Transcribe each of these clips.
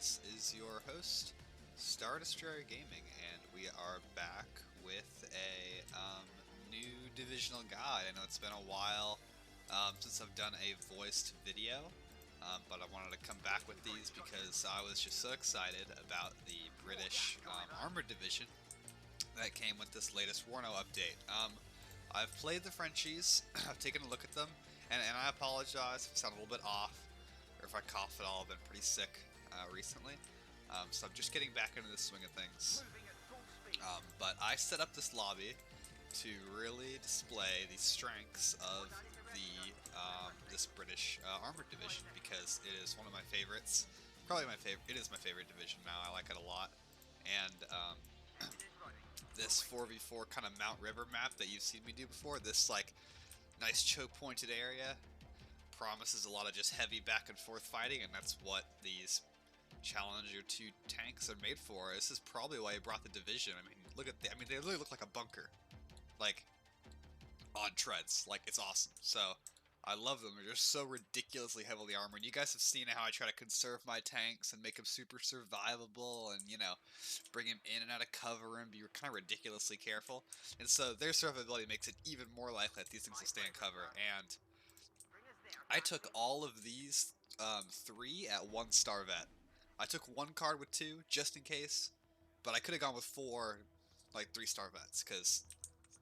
This is your host, Star Destroyer Gaming, and we are back with a new divisional guide. I know it's been a while since I've done a voiced video, but I wanted to come back with these because I was just so excited about the British Armored Division that came with this latest WARNO update. I've played the Frenchies, I've taken a look at them, and I apologize if I sound a little bit off, or if I cough at all. I've been pretty sick recently, so I'm just getting back into the swing of things. But I set up this lobby to really display the strengths of the this British Armored Division, because it is one of my favorites. Probably my favorite. It is my favorite division now. I like it a lot, and this 4v4 kind of Mount River map that you've seen me do before, this like nice choke pointed area, promises a lot of just heavy back and forth fighting, and that's what these Challenger 2 tanks are made for. This is probably why I brought the division. I mean, look at they literally look like a bunker, like on treads. Like, it's awesome. So I love them. They're just so ridiculously heavily armored. You guys have seen how I try to conserve my tanks and make them super survivable, and bring them in and out of cover and be kind of ridiculously careful. And so their survivability makes it even more likely that these things will stay in cover. And I took all of these 3 at 1-star vet. I took 1 card with 2 just in case, but I could have gone with 4 like 3-star vets,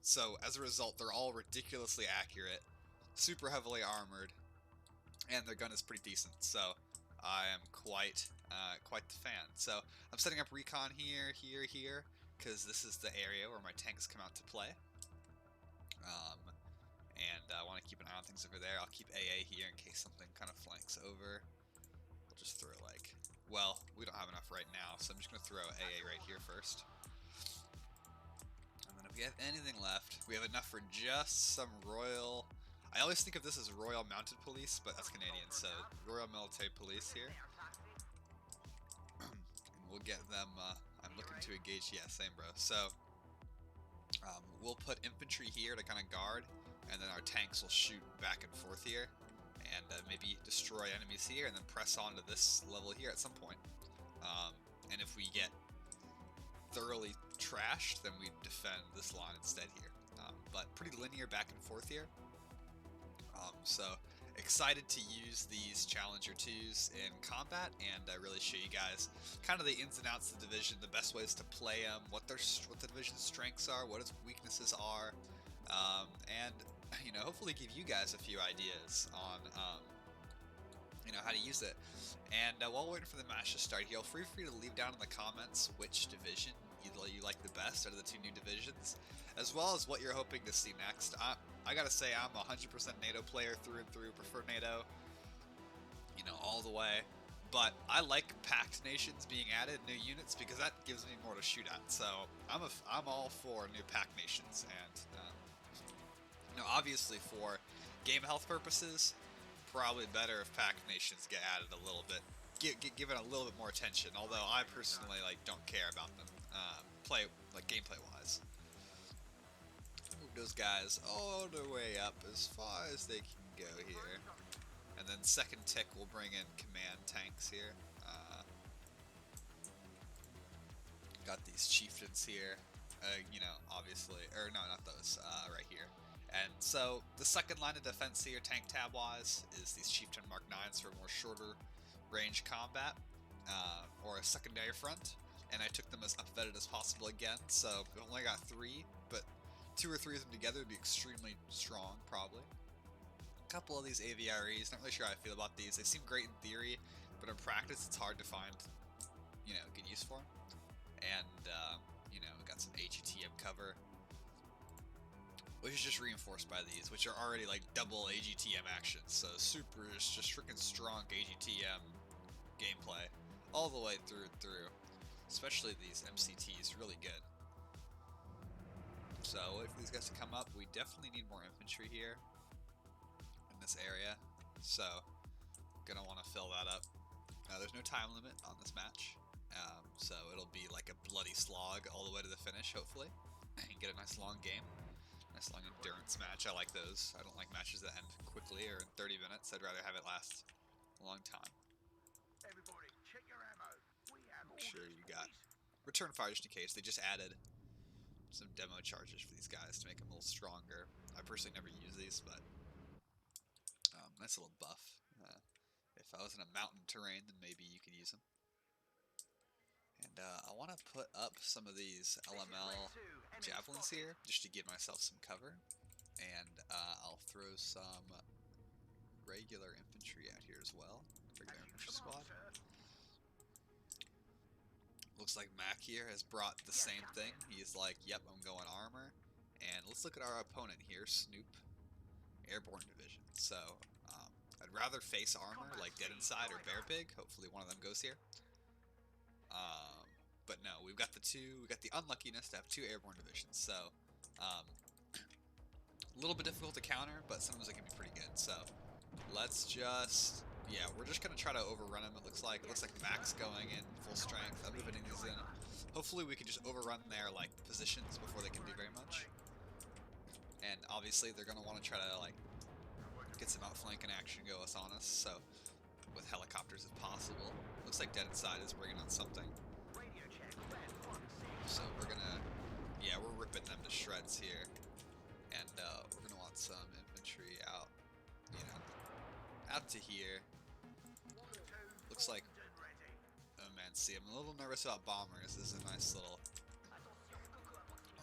so as a result they're all ridiculously accurate, super heavily armored, and their gun is pretty decent. So I am quite the fan. So I'm setting up recon here, because this is the area where my tanks come out to play. And I want to keep an eye on things over there. I'll keep AA here in case something kind of flanks over. We'll just throw like, well, we don't have enough right now, so I'm just going to throw AA right here first. And then if we have anything left, we have enough for just some Royal... I always think of this as Royal Mounted Police, but that's Canadian, so Royal Military Police here. And we'll get them, I'm looking to engage, yeah, same bro. So we'll put infantry here to kind of guard, and then our tanks will shoot back and forth here, and maybe destroy enemies here, and then press on to this level here at some point. And if we get thoroughly trashed, then we defend this line instead here. But pretty linear back and forth here. So excited to use these Challenger 2s in combat and really show you guys kind of the ins and outs of the division, the best ways to play them, what the division's strengths are, what its weaknesses are, and hopefully give you guys a few ideas on how to use it. And while we're waiting for the match to start here, feel free to leave down in the comments which division you like the best out of the 2 new divisions, as well as what you're hoping to see next. I gotta say, I'm a 100% NATO player through and through, prefer NATO, all the way. But I like packed nations being added, new units, because that gives me more to shoot at. So I'm all for new packed nations, and obviously for game health purposes, probably better if packed nations get added a little bit, given a little bit more attention. Although I personally don't care about them, gameplay wise. Move those guys all the way up as far as they can go here, and then second tick will bring in command tanks here. Got these chieftains here, obviously, or no, not those, right here. And so the second line of defense here, tank tab wise, is these Chieftain Mark 9s for more shorter range combat, or a secondary front. And I took them as up-vetted as possible again, so we've only got 3, but 2 or 3 of them together would be extremely strong, probably. A couple of these AVREs, not really sure how I feel about these. They seem great in theory, but in practice it's hard to find, good use for them. And, we got some AGTM cover, which is just reinforced by these, which are already like double AGTM actions, so super just freaking strong AGTM gameplay all the way through and through. Especially these MCTs, really good. So wait for these guys to come up. We definitely need more infantry here in this area, so gonna want to fill that up. There's no time limit on this match, so it'll be like a bloody slog all the way to the finish, hopefully, and get a nice long game. Nice long endurance match. I like those. I don't like matches that end quickly or in 30 minutes. I'd rather have it last a long time. Everybody, check your ammo. Make sure you got return fire just in case. They just added some demo charges for these guys to make them a little stronger. I personally never use these, but nice little buff. If I was in a mountain terrain, then maybe you could use them. And I want to put up some of these LML javelins here, just to give myself some cover. And I'll throw some regular infantry out here as well. Regular infantry squad. Looks like Mac here has brought the same thing. He's like, yep, I'm going armor. And let's look at our opponent here, Snoop. Airborne Division. So, I'd rather face armor like Dead Inside or Bear Pig. Hopefully one of them goes here. But no, we've got the unluckiness to have 2 airborne divisions. So, a little bit difficult to counter, but sometimes it can be pretty good. So, let's just, yeah, we're just gonna try to overrun him. It looks like Mac's going in full strength. I'm moving these in. Hopefully, we can just overrun their like positions before they can do very much. And obviously, they're gonna want to try to like get some outflanking action go on us. So, with helicopters if possible. Looks like Dead Inside is bringing on something. So we're gonna, yeah, we're ripping them to shreds here. And we're gonna want some infantry out, you know, out to here. Looks like, oh man, see, I'm a little nervous about bombers. This is a nice little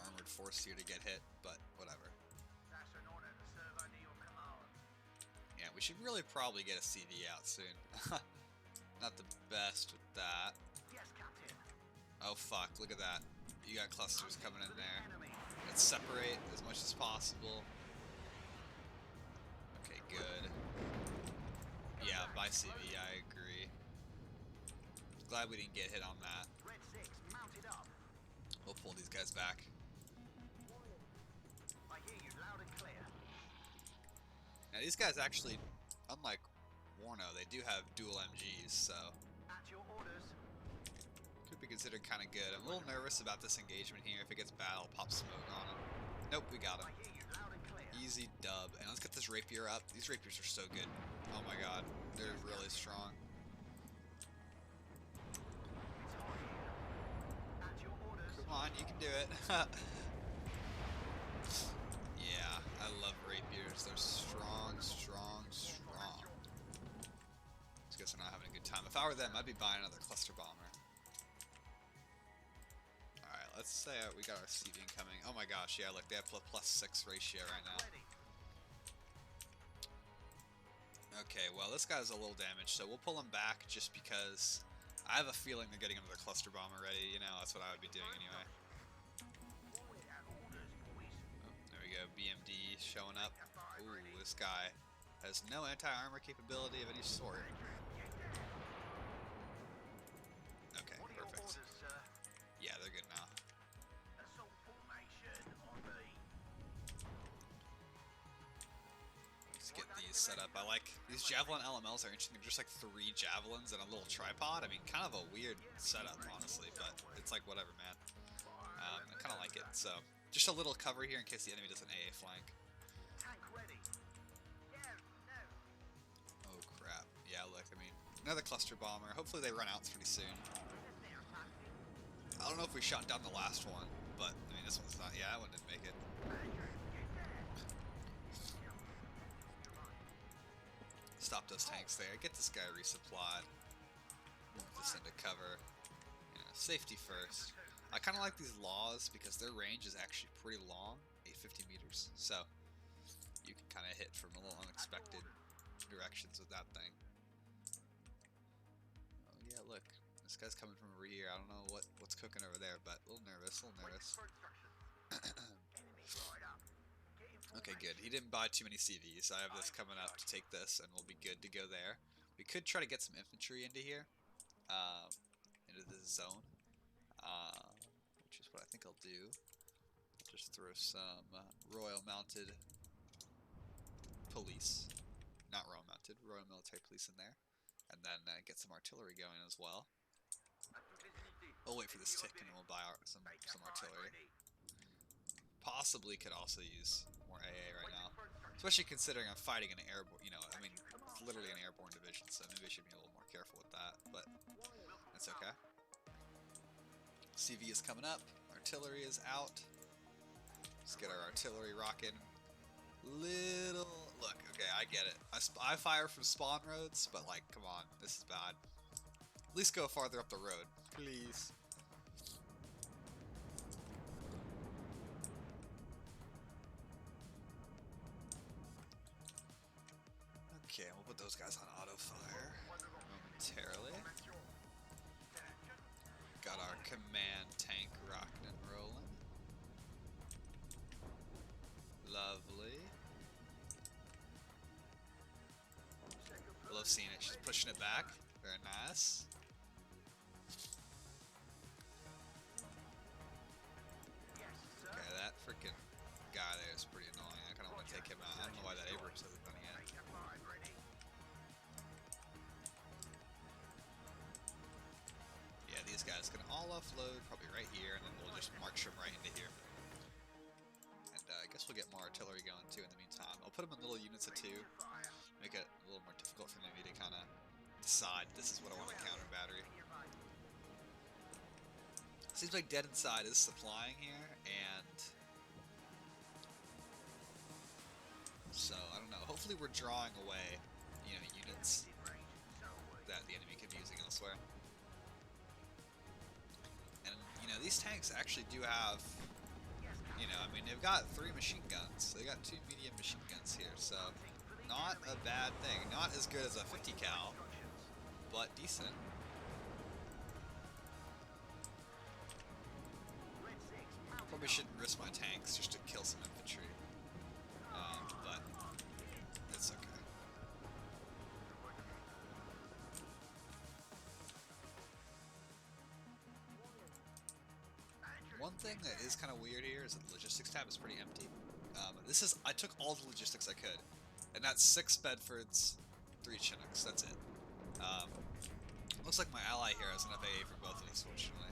armored force here to get hit, but whatever. Yeah, we should really probably get a CD out soon. Not the best with that. Oh fuck, look at that. You got clusters coming in there. Let's separate as much as possible. Okay, good. Yeah, by CV, I agree. Glad we didn't get hit on that. We'll pull these guys back. Now these guys actually, unlike WARNO, they do have dual MGs, so could be considered kind of good. I'm a little nervous about this engagement here. If it gets bad, I'll pop smoke on him. Nope, we got him. Easy dub. And let's get this rapier up. These rapiers are so good. Oh my god, they're really strong. Come on, you can do it. Yeah, I love rapiers. They're strong, strong, strong. I guess I'm not having a good time. If I were them, I'd be buying another cluster bomber. Alright, let's say we got our CV incoming. Oh my gosh, yeah, look, they have +6 ratio right now. Okay, well, this guy's a little damaged, so we'll pull him back just because I have a feeling they're getting another cluster bomber ready. You know, that's what I would be doing anyway. There we go, BMD showing up. Ooh, this guy has no anti-armor capability of any sort. Okay, perfect. Yeah, they're good now. Let's get these set up. I like these javelin LMLs are interesting. They're just like 3 javelins and a little tripod. I mean, kind of a weird setup, honestly, but it's like whatever, man. I kind of like it. So, just a little cover here in case the enemy does an AA flank. Oh crap. Yeah, look, I mean, another cluster bomber. Hopefully they run out pretty soon. I don't know if we shot down the last one, but, I mean, this one's not, yeah, that one didn't make it. Stop those tanks there. Get this guy resupplied. Move this into cover. You know, safety first. I kind of like these laws because their range is actually pretty long, 850 meters. So you can kind of hit from a little unexpected directions with that thing. Oh yeah, look, this guy's coming from over here. I don't know what's cooking over there, but a little nervous, Okay, good. He didn't buy too many CVs. I have this coming up to take this, and we'll be good to go there. We could try to get some infantry into here, into this zone, which is what I think I'll do. I'll just throw some Royal Mounted Police, not Royal Mounted, Royal Military Police in there, and then get some artillery going as well. We'll wait for this tick, and then we'll buy some artillery. Possibly could also use more AA right now, especially considering I'm fighting an airborne, you know, I mean, it's literally an airborne division, so maybe I should be a little more careful with that, but that's okay. CV is coming up. Artillery is out. Let's get our artillery rocking. Look, okay, I get it. I fire from spawn roads, but like, come on, this is bad. At least go farther up the road, please. Okay, we'll put those guys on auto fire momentarily. Got our command tank rocking and rolling. Lovely. I love seeing it. She's pushing it back. Very nice. Okay, that freaking guy there is pretty annoying. I kind of want to take him out. I don't know why that Abrams hasn't done it yet. Yeah, these guys can all offload probably right here, and then we'll just march them right into here. And I guess we'll get more artillery going too in the meantime. I'll put them in little units of 2. Make it a little more difficult for me to kind of decide this is what I want to counter battery. Seems like Dead Inside is supplying here, and so I don't know. Hopefully we're drawing away, you know, units that the enemy could be using elsewhere. And you know, these tanks actually do have, you know, I mean, they've got 3 machine guns. They got 2 medium machine guns here, so not a bad thing. Not as good as a 50 cal, but decent. Probably shouldn't risk my tanks just to kill some infantry, but it's okay. One thing that is kind of weird here is that the logistics tab is pretty empty. I took all the logistics I could, and that's 6 Bedfords, 3 Chinooks, that's it. Looks like my ally here has enough AA for both of these, fortunately.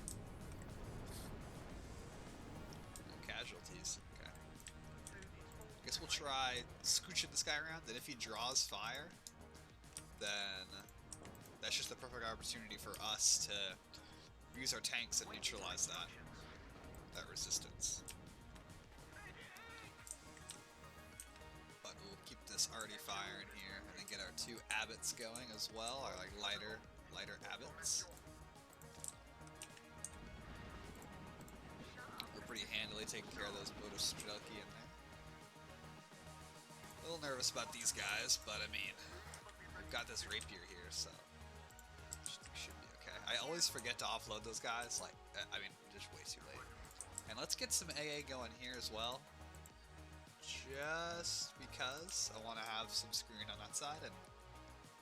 No casualties, okay. Guess we'll try scooching this guy around, and if he draws fire, then that's just the perfect opportunity for us to use our tanks and neutralize that resistance. But we'll keep this arty fire in here, and then get our 2 abbots going as well, our like lighter abbots. We're pretty handily taking care of those Motostrelki in there. A little nervous about these guys, but I mean, we've got this rapier here, so should be okay. I always forget to offload those guys, like, I mean, just way too late. And let's get some AA going here as well, just because I want to have some screen on that side, and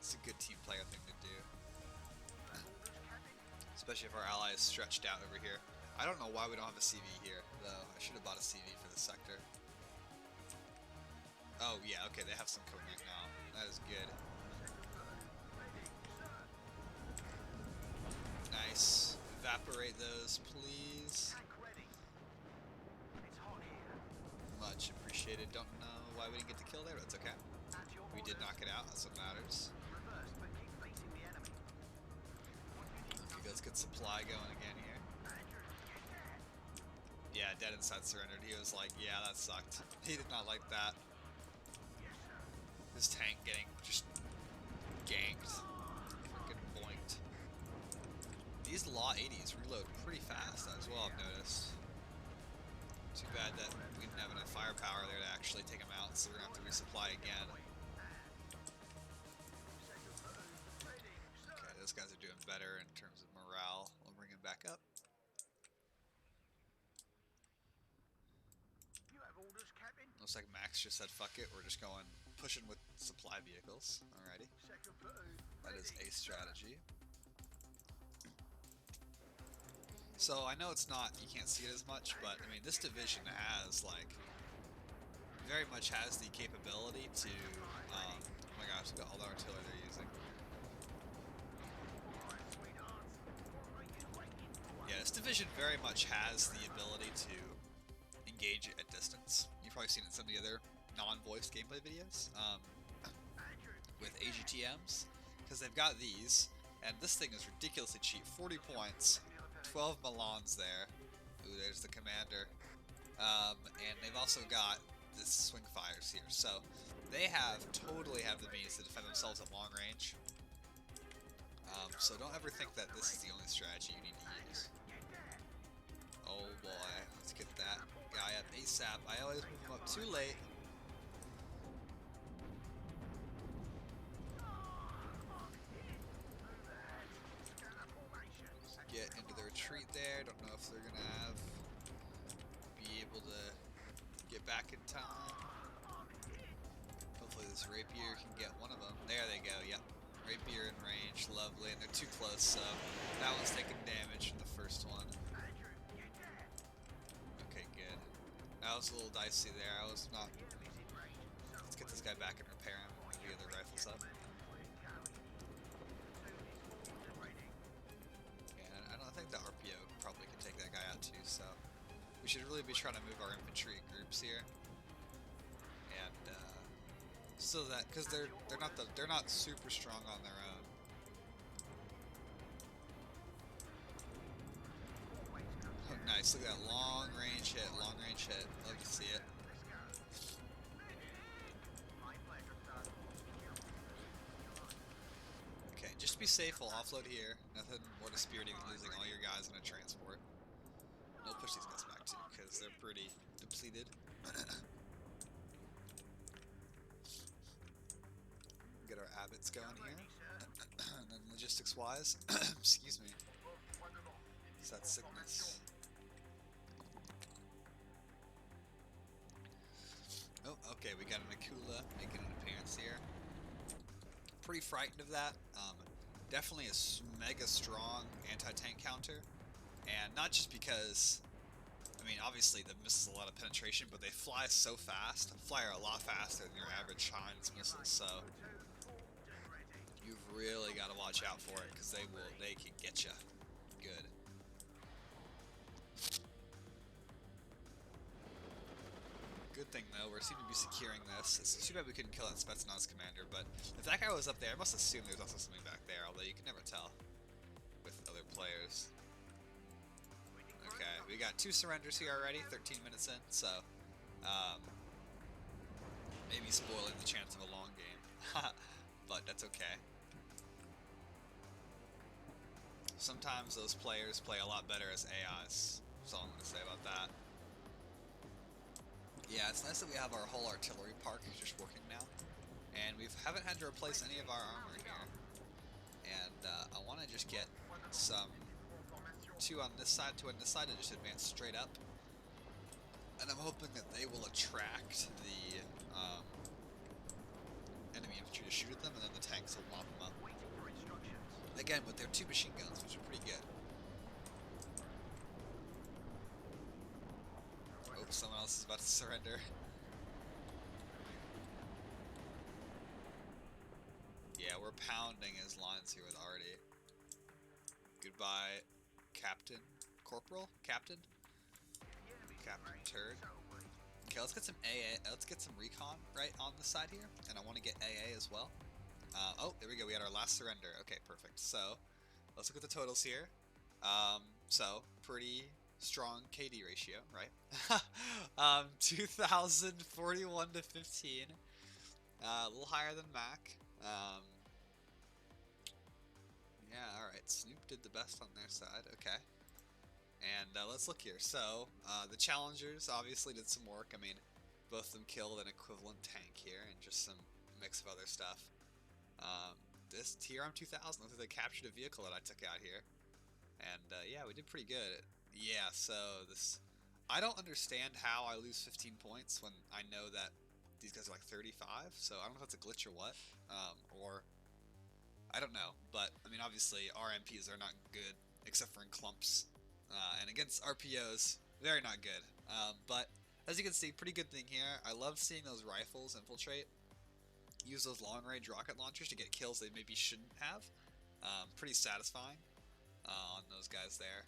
it's a good team player thing to do. Especially if our ally is stretched out over here. I don't know why we don't have a CV here, though. I should have bought a CV for this sector. Oh, yeah, okay, they have some coming right now. That is good. Nice. Evaporate those, please. Much appreciated. Don't know why we didn't get the kill there, but that's okay. We did knock it out, that's what matters. Okay, let's get supply going again here. Yeah, Dead Inside surrendered. He was like, yeah, that sucked. He did not like that. His tank getting just ganked. Freaking boinked. These Law 80s reload pretty fast as well, I've noticed. Too bad that we didn't have enough firepower there to actually take them out, so we're gonna have to resupply again. Okay, those guys are doing better in terms of morale. We'll bring them back up. Looks like Max just said fuck it, we're just going pushing with supply vehicles. Alrighty. That is a strategy. So I know it's not, you can't see it as much, but I mean this division has like, very much has the capability to, oh my gosh, look at all the artillery they're using. Yeah, this division very much has the ability to engage at distance. You've probably seen it in some of the other non-voiced gameplay videos with AGTMs, because they've got these, and this thing is ridiculously cheap, 40 points. 12 Milans there. Ooh, there's the commander. And they've also got the swing fires here. So they totally have the means to defend themselves at long range. So don't ever think that this is the only strategy you need to use. Oh boy, let's get that guy up ASAP. I always move him up too late. Get into the retreat there. Don't know if they're gonna be able to get back in time. Hopefully this rapier can get one of them. There they go. Yep. Rapier in range, lovely, and they're too close, so that one's taking damage from the first one. Okay, good. That was a little dicey there. I was not... Let's get this guy back and repair him. Move the other rifles up. And I don't think the RPO probably can take that guy out too, so we should really be trying to move our infantry in groups here. And so that, because they're not super strong on their own. Oh, nice! Look at that long range hit, long range hit. Love to see it. Okay, just be safe. We'll offload here. Nothing more dispiriting than losing all your guys in a transport. We'll push these guys back too, because they're pretty depleted. Get our abbots going here. And then logistics wise, excuse me, it's that sickness. Oh, okay, we got an Akula making an appearance here. Pretty frightened of that. Definitely a mega strong anti-tank counter, and not just because, I mean, obviously the misses a lot of penetration, but they fly so fast, fly a lot faster than your average Heinz missiles, so you've really got to watch out for it, because they can get you good. Good thing though, we seem to be securing this. It's too bad we couldn't kill that Spetsnaz commander, but if that guy was up there, I must assume there's also something back there, although you can never tell with other players. Okay, we got 2 surrenders here already, 13 minutes in, so maybe spoiling the chance of a long game, but that's okay. Sometimes those players play a lot better as AIs, that's all I'm going to say about that. Yeah, it's nice that we have our whole artillery park just working now, and we haven't had to replace any of our armor here. And I want to just get some 2 on this side, 2 on this side, and just advance straight up. And I'm hoping that they will attract the enemy infantry to shoot at them, and then the tanks will mop them up. Again, with their 2 machine guns, which are pretty good. Oh, someone else is about to surrender. Yeah, we're pounding his lines here with Artie. Goodbye, Captain. Corporal? Captain? Captain Turd. Okay, let's get some AA. Let's get some recon right on the side here, and I want to get AA as well. Oh, there we go. We had our last surrender. Okay, perfect. So, let's look at the totals here. So, pretty strong KD ratio, right? 2,041 to 15. A little higher than Mac. Yeah, alright. Snoop did the best on their side. Okay. And let's look here. So, the challengers obviously did some work. I mean, both of them killed an equivalent tank here and just some mix of other stuff. This TRM 2000 looks like they captured a vehicle that I took out here. And yeah, we did pretty good. Yeah, so this... I don't understand how I lose 15 points when I know that these guys are like 35, so I don't know if that's a glitch or what. Or... I don't know, but, I mean, obviously, RMPs are not good, except for in clumps. And against RPOs, very not good. But, as you can see, pretty good thing here. I love seeing those rifles infiltrate. Use those long-range rocket launchers to get kills they maybe shouldn't have. Pretty satisfying on those guys there.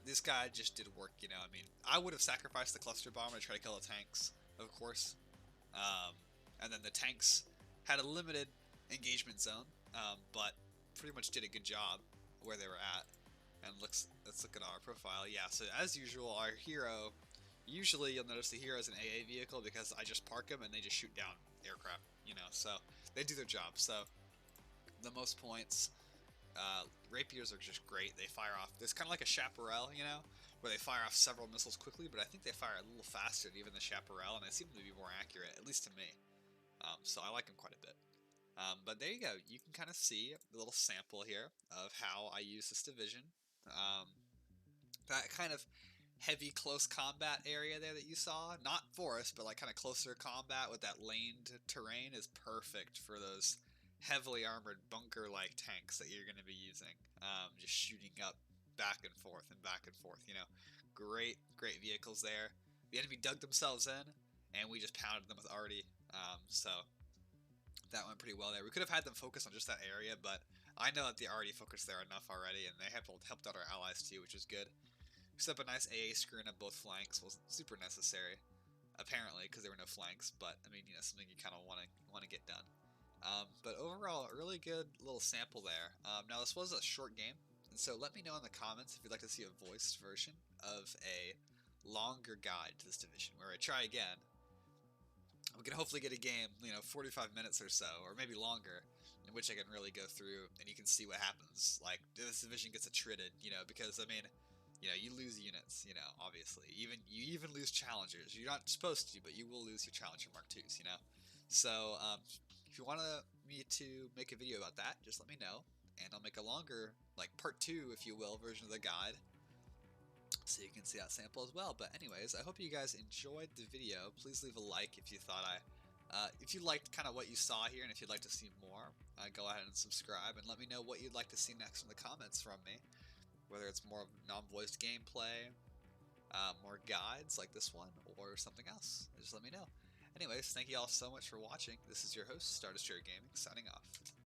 This guy just did work, you know. I mean, I would have sacrificed the cluster bomb to try to kill the tanks, of course. And then the tanks had a limited engagement zone, but pretty much did a good job where they were at. And let's look at our profile. Yeah, so as usual, our hero, usually you'll notice the hero is an AA vehicle because I just park them and they just shoot down aircraft, you know, so they do their job. So the most points, rapiers are just great. They fire off, it's kind of like a chaparral, you know, where they fire off several missiles quickly, but I think they fire a little faster than even the chaparral, and they seem to be more accurate, at least to me. So I like them quite a bit. But there you go. You can kind of see a little sample here of how I use this division. Um, that kind of heavy close combat area there that you saw, not forest, but like kind of closer combat with that laned terrain is perfect for those heavily armored bunker-like tanks that you're going to be using. Just shooting up back and forth and back and forth, you know. Great, great vehicles there. The enemy dug themselves in, and we just pounded them with arty. So that went pretty well there. We could have had them focus on just that area, but I know that they already focused there enough already, and they have helped out our allies too, which is good. Except a nice AA screen on both flanks wasn't super necessary, apparently, because there were no flanks. But I mean, you know, something you kind of want to get done. But overall, a really good little sample there. Now this was a short game, and so let me know in the comments if you'd like to see a voiced version of a longer guide to this division, where I try again. We can hopefully get a game, you know, 45 minutes or so, or maybe longer, in which I can really go through and you can see what happens. Like, this division gets attrited, you know, because, I mean, you know, you lose units, you know, obviously. You even lose challengers. You're not supposed to, but you will lose your challenger Mark IIs, you know. So, if you want me to make a video about that, just let me know, and I'll make a longer, like, part 2, if you will, version of the guide, so you can see that sample as well. But anyways, I hope you guys enjoyed the video. Please leave a like if you thought if you liked kind of what you saw here, and if you'd like to see more, go ahead and subscribe, and let me know what you'd like to see next in the comments from me. Whether it's more non-voiced gameplay, more guides like this one, or something else. Just let me know. Anyways, thank you all so much for watching. This is your host, Star Destroyer Gaming, signing off.